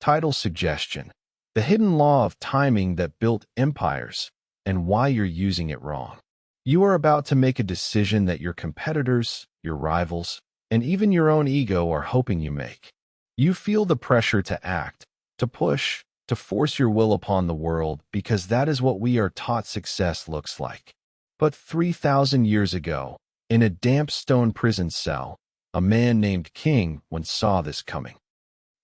Title suggestion: The hidden law of timing that built empires and why you're using it wrong. You are about to make a decision that your competitors, your rivals, and even your own ego are hoping you make. You feel the pressure to act, to push, to force your will upon the world because that is what we are taught success looks like. But 3,000 years ago, in a damp stone prison cell, a man named King once saw this coming.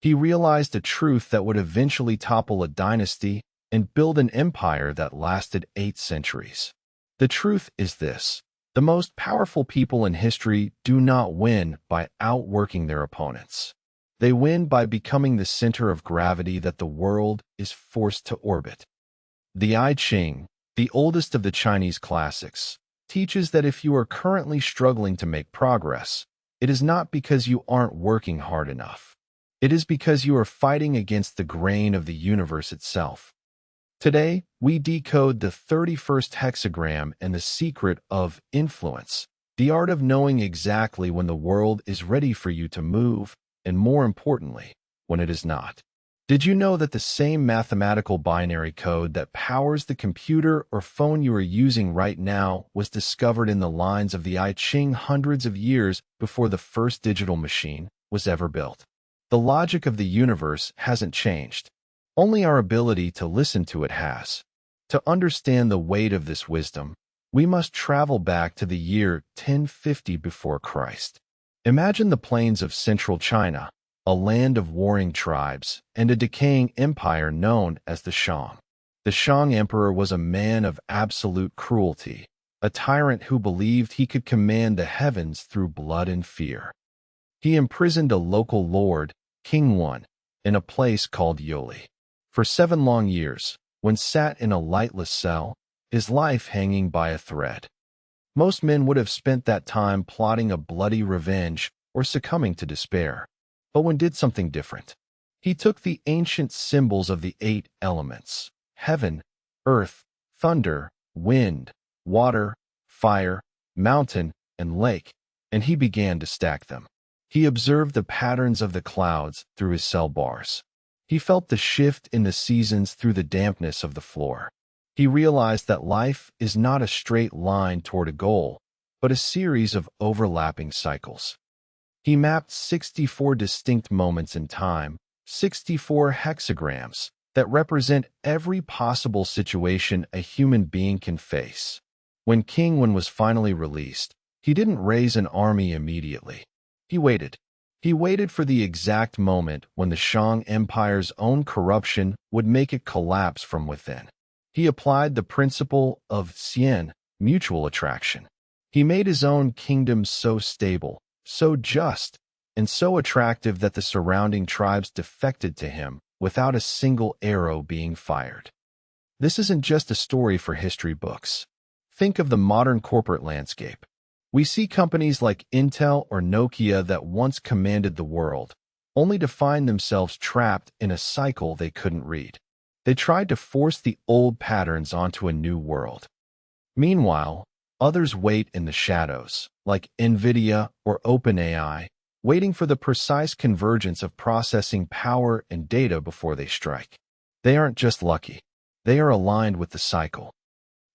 He realized a truth that would eventually topple a dynasty and build an empire that lasted 8 centuries. The truth is this: the most powerful people in history do not win by outworking their opponents. They win by becoming the center of gravity that the world is forced to orbit. The I Ching, the oldest of the Chinese classics, teaches that if you are currently struggling to make progress, it is not because you aren't working hard enough. It is because you are fighting against the grain of the universe itself. Today, we decode the 31st hexagram and the secret of influence, the art of knowing exactly when the world is ready for you to move, and more importantly, when it is not. Did you know that the same mathematical binary code that powers the computer or phone you are using right now was discovered in the lines of the I Ching hundreds of years before the first digital machine was ever built? The logic of the universe hasn't changed. Only our ability to listen to it has. To understand the weight of this wisdom, we must travel back to the year 1050 before Christ. Imagine the plains of central China, a land of warring tribes, and a decaying empire known as the Shang. The Shang emperor was a man of absolute cruelty, a tyrant who believed he could command the heavens through blood and fear. He imprisoned a local lord, King One, in a place called Yoli. For 7 long years, when sat in a lightless cell, his life hanging by a thread. Most men would have spent that time plotting a bloody revenge or succumbing to despair. But One did something different. He took the ancient symbols of the 8 elements: heaven, earth, thunder, wind, water, fire, mountain, and lake, and he began to stack them. He observed the patterns of the clouds through his cell bars. He felt the shift in the seasons through the dampness of the floor. He realized that life is not a straight line toward a goal, but a series of overlapping cycles. He mapped 64 distinct moments in time, 64 hexagrams, that represent every possible situation a human being can face. When King Wen was finally released, he didn't raise an army immediately. He waited. He waited for the exact moment when the Shang Empire's own corruption would make it collapse from within. He applied the principle of Xian, mutual attraction. He made his own kingdom so stable, so just, and so attractive that the surrounding tribes defected to him without a single arrow being fired. This isn't just a story for history books. Think of the modern corporate landscape. We see companies like Intel or Nokia that once commanded the world, only to find themselves trapped in a cycle they couldn't read. They tried to force the old patterns onto a new world. Meanwhile, others wait in the shadows, like NVIDIA or OpenAI, waiting for the precise convergence of processing power and data before they strike. They aren't just lucky. They are aligned with the cycle.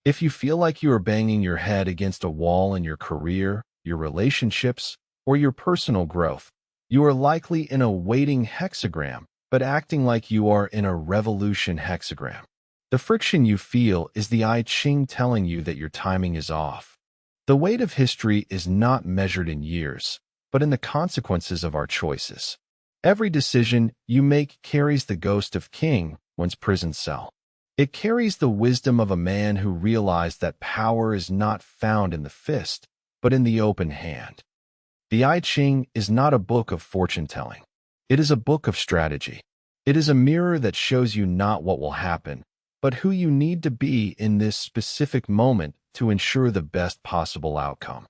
If you feel like you are banging your head against a wall in your career, your relationships, or your personal growth, you are likely in a waiting hexagram, but acting like you are in a revolution hexagram. The friction you feel is the I Ching telling you that your timing is off. The weight of history is not measured in years, but in the consequences of our choices. Every decision you make carries the ghost of King Wen's prison cell. It carries the wisdom of a man who realized that power is not found in the fist, but in the open hand. The I Ching is not a book of fortune-telling. It is a book of strategy. It is a mirror that shows you not what will happen, but who you need to be in this specific moment to ensure the best possible outcome.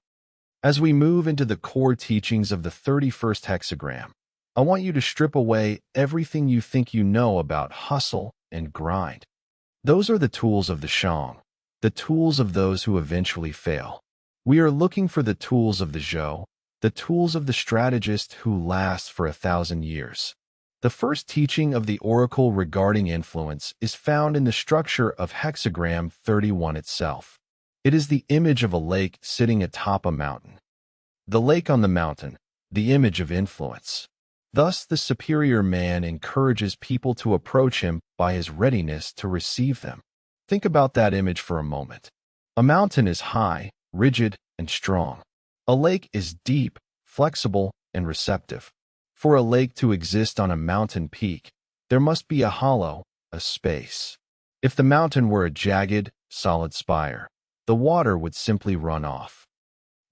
As we move into the core teachings of the 31st hexagram, I want you to strip away everything you think you know about hustle and grind. Those are the tools of the Shang, the tools of those who eventually fail. We are looking for the tools of the Zhou, the tools of the strategist who lasts for 1,000 years. The The first teaching of the oracle regarding influence is found in the structure of hexagram 31 itself. It is the image of a lake sitting atop a mountain. The lake on the mountain, the image of influence. Thus, the superior man encourages people to approach him by his readiness to receive them. Think about that image for a moment. A mountain is high, rigid, and strong. A lake is deep, flexible, and receptive. For a lake to exist on a mountain peak, there must be a hollow, a space. If the mountain were a jagged, solid spire, the water would simply run off.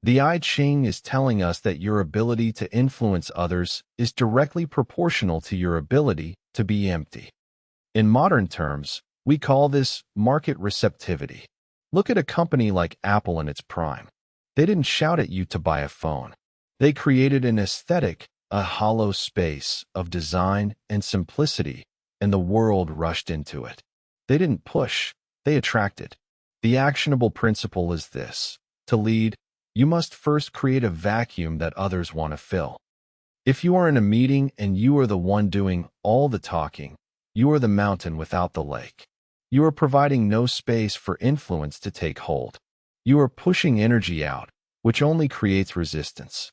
The I Ching is telling us that your ability to influence others is directly proportional to your ability to be empty. In modern terms, we call this market receptivity. Look at a company like Apple in its prime. They didn't shout at you to buy a phone. They created an aesthetic, a hollow space of design and simplicity, and the world rushed into it. They didn't push, they attracted. The actionable principle is this: to lead, you must first create a vacuum that others want to fill. If you are in a meeting and you are the one doing all the talking, you are the mountain without the lake. You are providing no space for influence to take hold. You are pushing energy out, which only creates resistance.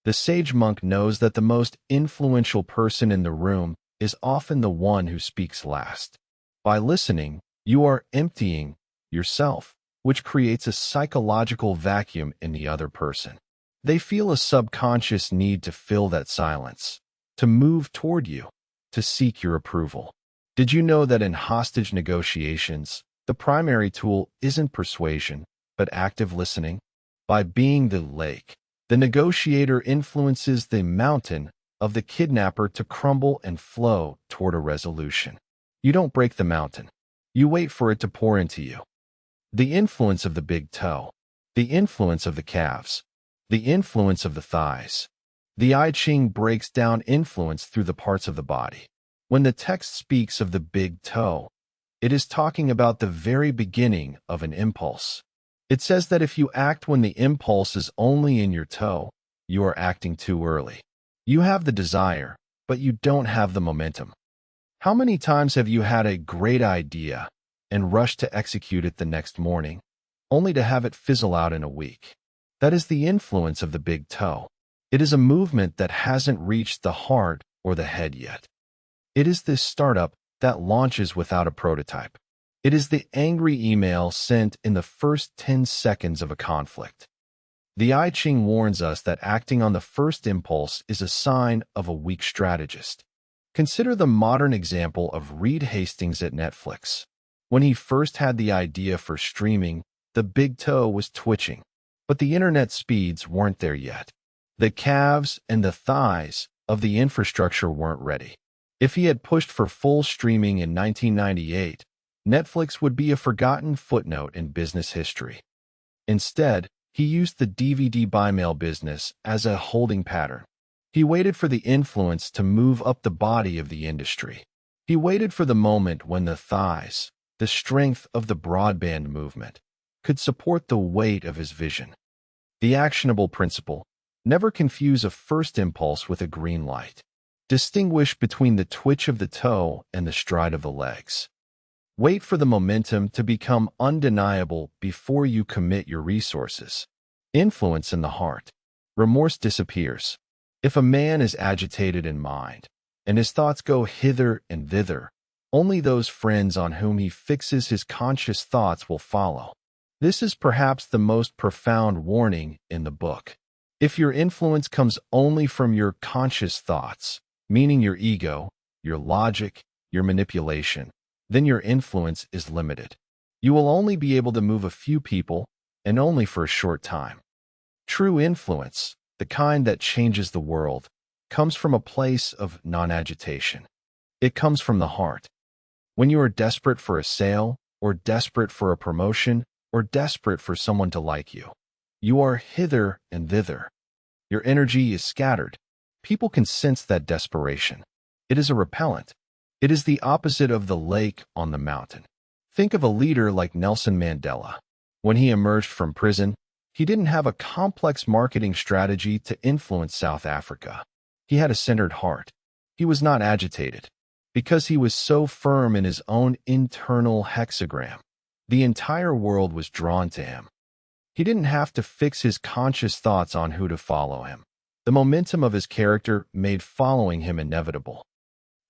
The sage monk knows that the most influential person in the room is often the one who speaks last. By listening, you are emptying yourself, which creates a psychological vacuum in the other person. They feel a subconscious need to fill that silence, to move toward you, to seek your approval. Did you know that in hostage negotiations, the primary tool isn't persuasion, but active listening? By being the lake, the negotiator influences the mountain of the kidnapper to crumble and flow toward a resolution. You don't break the mountain. You wait for it to pour into you. The influence of the big toe, the influence of the calves, the influence of the thighs. The I Ching breaks down influence through the parts of the body. When the text speaks of the big toe, it is talking about the very beginning of an impulse. It says that if you act when the impulse is only in your toe, you are acting too early. You have the desire, but you don't have the momentum. How many times have you had a great idea and rushed to execute it the next morning, only to have it fizzle out in a week? That is the influence of the big toe. It is a movement that hasn't reached the heart or the head yet. It is this startup that launches without a prototype. It is the angry email sent in the first 10 seconds of a conflict. The I Ching warns us that acting on the first impulse is a sign of a weak strategist. Consider the modern example of Reed Hastings at Netflix. When he first had the idea for streaming, the big toe was twitching, but the internet speeds weren't there yet. The calves and the thighs of the infrastructure weren't ready. If he had pushed for full streaming in 1998, Netflix would be a forgotten footnote in business history. Instead, he used the DVD buy mail business as a holding pattern. He waited for the influence to move up the body of the industry. He waited for the moment when the thighs, the strength of the broadband movement, could support the weight of his vision. The actionable principle: never confuse a first impulse with a green light. Distinguish between the twitch of the toe and the stride of the legs. Wait for the momentum to become undeniable before you commit your resources. Influence in the heart. Remorse disappears. If a man is agitated in mind, and his thoughts go hither and thither, only those friends on whom he fixes his conscious thoughts will follow. This is perhaps the most profound warning in the book. If your influence comes only from your conscious thoughts, meaning your ego, your logic, your manipulation, then your influence is limited. You will only be able to move a few people, and only for a short time. True influence, the kind that changes the world, comes from a place of non-agitation. It comes from the heart. When you are desperate for a sale, or desperate for a promotion, or desperate for someone to like you, you are hither and thither. Your energy is scattered. People can sense that desperation. It is a repellent. It is the opposite of the lake on the mountain. Think of a leader like Nelson Mandela. When he emerged from prison, he didn't have a complex marketing strategy to influence South Africa. He had a centered heart. He was not agitated, because he was so firm in his own internal hexagram. The entire world was drawn to him. He didn't have to fix his conscious thoughts on who to follow him. The momentum of his character made following him inevitable.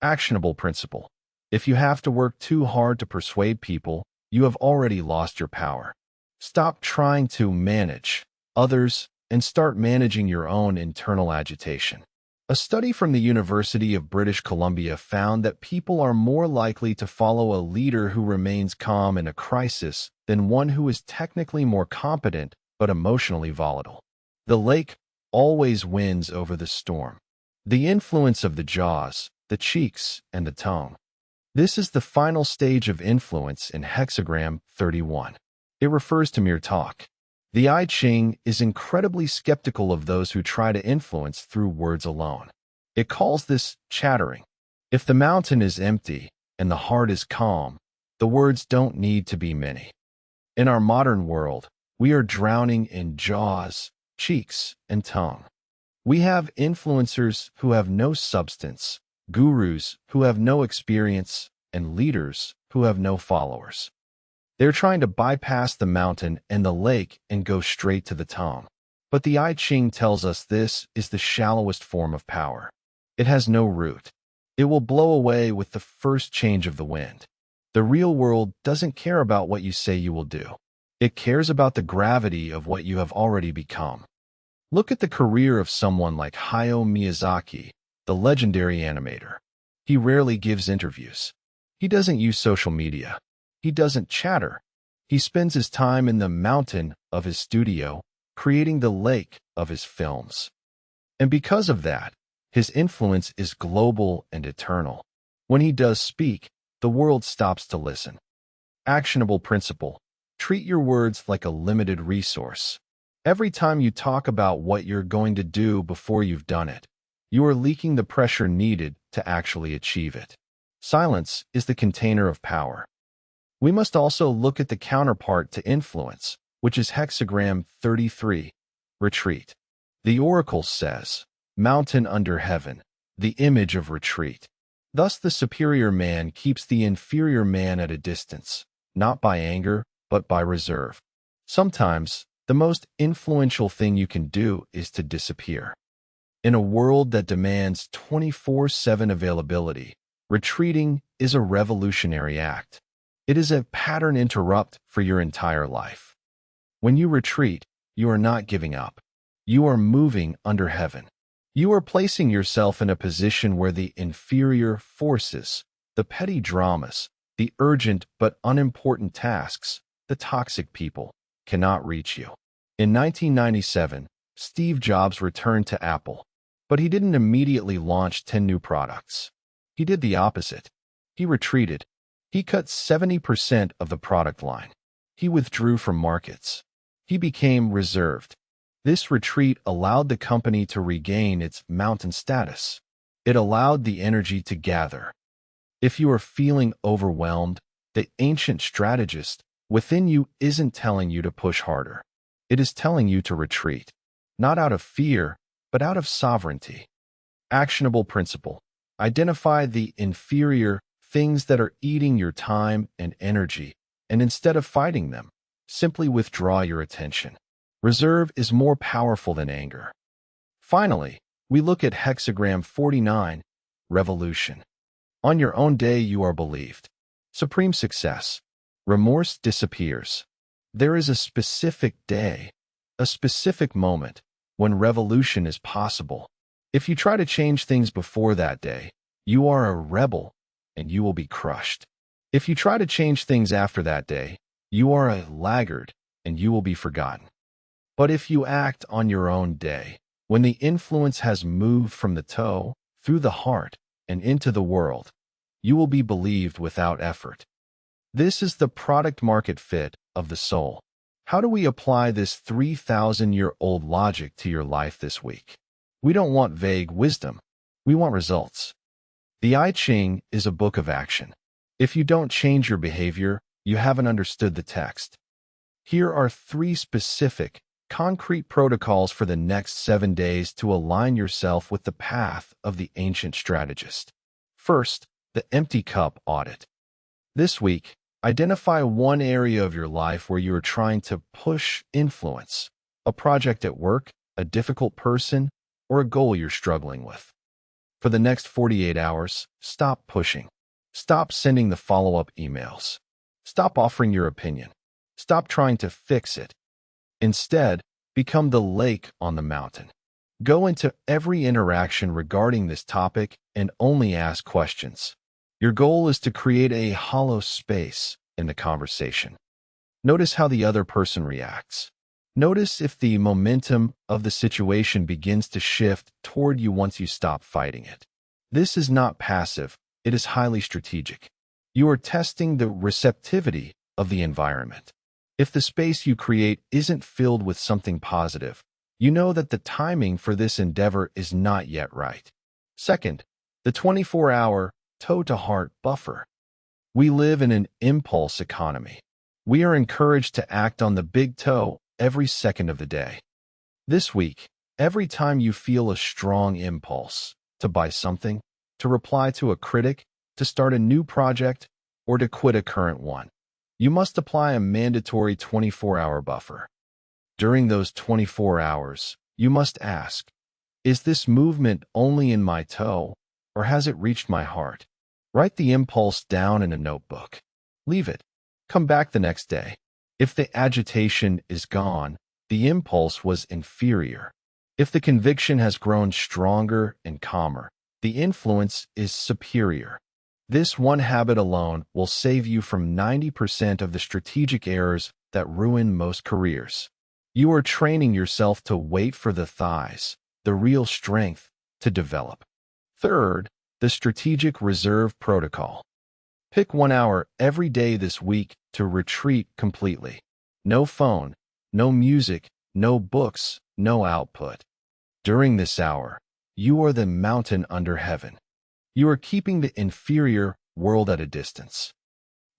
Actionable principle. If you have to work too hard to persuade people, you have already lost your power. Stop trying to manage others and start managing your own internal agitation. A study from the University of British Columbia found that people are more likely to follow a leader who remains calm in a crisis than one who is technically more competent but emotionally volatile. The lake always wins over the storm. The influence of the jaws, the cheeks, and the tongue. This is the final stage of influence in hexagram 31. It refers to mere talk. The I Ching is incredibly skeptical of those who try to influence through words alone. It calls this chattering. If the mountain is empty and the heart is calm, the words don't need to be many. In our modern world, we are drowning in jaws, cheeks, and tongue. We have influencers who have no substance, gurus who have no experience, and leaders who have no followers. They're trying to bypass the mountain and the lake and go straight to the tongue. But the I Ching tells us this is the shallowest form of power. It has no root. It will blow away with the first change of the wind. The real world doesn't care about what you say you will do. It cares about the gravity of what you have already become. Look at the career of someone like Hayao Miyazaki, the legendary animator. He rarely gives interviews. He doesn't use social media. He doesn't chatter. He spends his time in the mountain of his studio, creating the lake of his films. And because of that, his influence is global and eternal. When he does speak, the world stops to listen. Actionable principle. Treat your words like a limited resource. Every time you talk about what you're going to do before you've done it, you are leaking the pressure needed to actually achieve it. Silence is the container of power. We must also look at the counterpart to influence, which is hexagram 33, retreat. The oracle says, mountain under heaven, the image of retreat. Thus the superior man keeps the inferior man at a distance, not by anger, but by reserve. Sometimes, the most influential thing you can do is to disappear. In a world that demands 24/7 availability, retreating is a revolutionary act. It is a pattern interrupt for your entire life. When you retreat, you are not giving up. You are moving under heaven. You are placing yourself in a position where the inferior forces, the petty dramas, the urgent but unimportant tasks, the toxic people, cannot reach you. In 1997, Steve Jobs returned to Apple, but he didn't immediately launch 10 new products. He did the opposite. He retreated. He cut 70% of the product line. He withdrew from markets. He became reserved. This retreat allowed the company to regain its mountain status. It allowed the energy to gather. If you are feeling overwhelmed, the ancient strategist within you isn't telling you to push harder. It is telling you to retreat, not out of fear, but out of sovereignty. Actionable principle. Identify the inferior things that are eating your time and energy, and instead of fighting them, simply withdraw your attention. Reserve is more powerful than anger. Finally, we look at hexagram 49, revolution. On your own day you are believed. Supreme success. Remorse disappears. There is a specific day, a specific moment, when revolution is possible. If you try to change things before that day, you are a rebel, and you will be crushed. If you try to change things after that day, you are a laggard, and you will be forgotten. But if you act on your own day, when the influence has moved from the toe, through the heart, and into the world, you will be believed without effort. This is the product-market fit of the soul. How do we apply this 3,000-year-old logic to your life this week? We don't want vague wisdom. We want results. The I Ching is a book of action. If you don't change your behavior, you haven't understood the text. Here are 3 specific, concrete protocols for the next 7 days to align yourself with the path of the ancient strategist. First, the empty cup audit. This week, identify one area of your life where you are trying to push influence, a project at work, a difficult person, or a goal you're struggling with. For the next 48 hours, stop pushing. Stop sending the follow-up emails. Stop offering your opinion. Stop trying to fix it. Instead, become the lake on the mountain. Go into every interaction regarding this topic and only ask questions. Your goal is to create a hollow space in the conversation. Notice how the other person reacts. Notice if the momentum of the situation begins to shift toward you once you stop fighting it. This is not passive, it is highly strategic. You are testing the receptivity of the environment. If the space you create isn't filled with something positive, you know that the timing for this endeavor is not yet right. Second, the 24-hour toe-to-heart buffer. We live in an impulse economy. We are encouraged to act on the big toe every second of the day. This week, every time you feel a strong impulse to buy something, to reply to a critic, to start a new project, or to quit a current one, you must apply a mandatory 24-hour buffer. During those 24 hours, you must ask, is this movement only in my toe, or has it reached my heart? Write the impulse down in a notebook. Leave it. Come back the next day. If the agitation is gone, the impulse was inferior. If the conviction has grown stronger and calmer, the influence is superior. This one habit alone will save you from 90% of the strategic errors that ruin most careers. You are training yourself to wait for the thighs, the real strength, to develop. Third, the strategic reserve protocol. Pick 1 hour every day this week to retreat completely. No phone, no music, no books, no output. During this hour, you are the mountain under heaven. You are keeping the inferior world at a distance.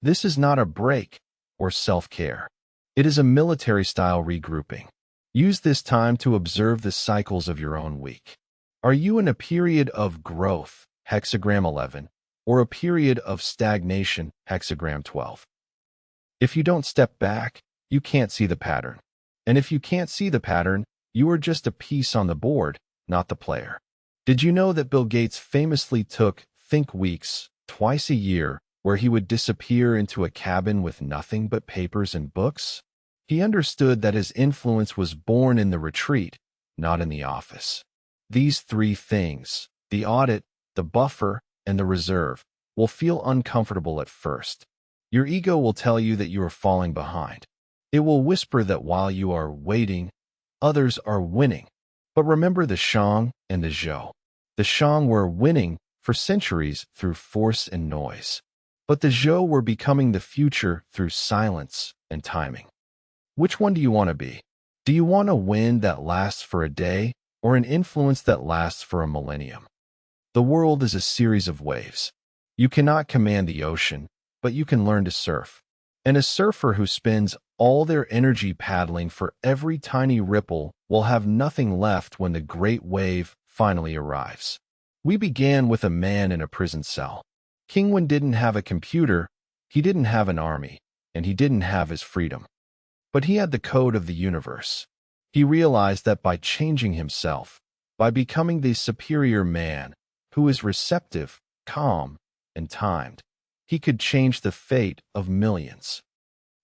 This is not a break or self-care. It is a military-style regrouping. Use this time to observe the cycles of your own week. Are you in a period of growth, hexagram 11, or a period of stagnation, hexagram 12? If you don't step back, you can't see the pattern. And if you can't see the pattern, you are just a piece on the board, not the player. Did you know that Bill Gates famously took think weeks twice a year where he would disappear into a cabin with nothing but papers and books? He understood that his influence was born in the retreat, not in the office. These three things, the audit, the buffer, and the reserve, will feel uncomfortable at first. Your ego will tell you that you are falling behind. It will whisper that while you are waiting, others are winning. But remember the Shang and the Zhou. The Shang were winning for centuries through force and noise. But the Zhou were becoming the future through silence and timing. Which one do you want to be? Do you want a win that lasts for a day or an influence that lasts for a millennium? The world is a series of waves. You cannot command the ocean, but you can learn to surf. And a surfer who spends all their energy paddling for every tiny ripple will have nothing left when the great wave finally arrives. We began with a man in a prison cell. Kingwin didn't have a computer, he didn't have an army, and he didn't have his freedom. But he had the code of the universe. He realized that by changing himself, by becoming the superior man, who is receptive, calm, and timed, he could change the fate of millions.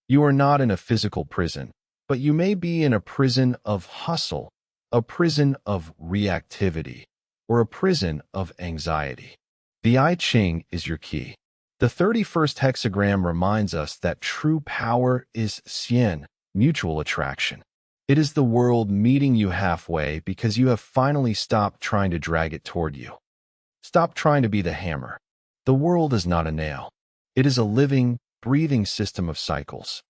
You are not in a physical prison, but you may be in a prison of hustle, a prison of reactivity, or a prison of anxiety. The I Ching is your key. The 31st hexagram reminds us that true power is xian, mutual attraction. It is the world meeting you halfway because you have finally stopped trying to drag it toward you. Stop trying to be the hammer. The world is not a nail. It is a living, breathing system of cycles.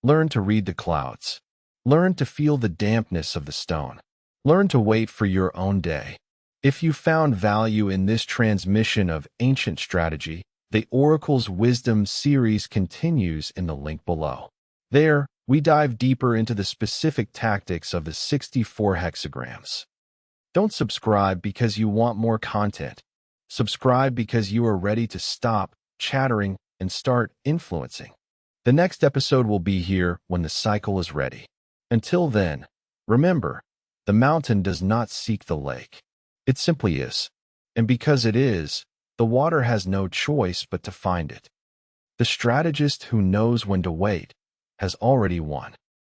Learn to read the clouds. Learn to feel the dampness of the stone. Learn to wait for your own day. If you found value in this transmission of Ancient Strategy, the Oracle's Wisdom series continues in the link below. There, we dive deeper into the specific tactics of the 64 hexagrams. Don't subscribe because you want more content. Subscribe because you are ready to stop chattering and start influencing. The next episode will be here when the cycle is ready. Until then, remember, the mountain does not seek the lake. It simply is. And because it is, the water has no choice but to find it. The strategist who knows when to wait has already won.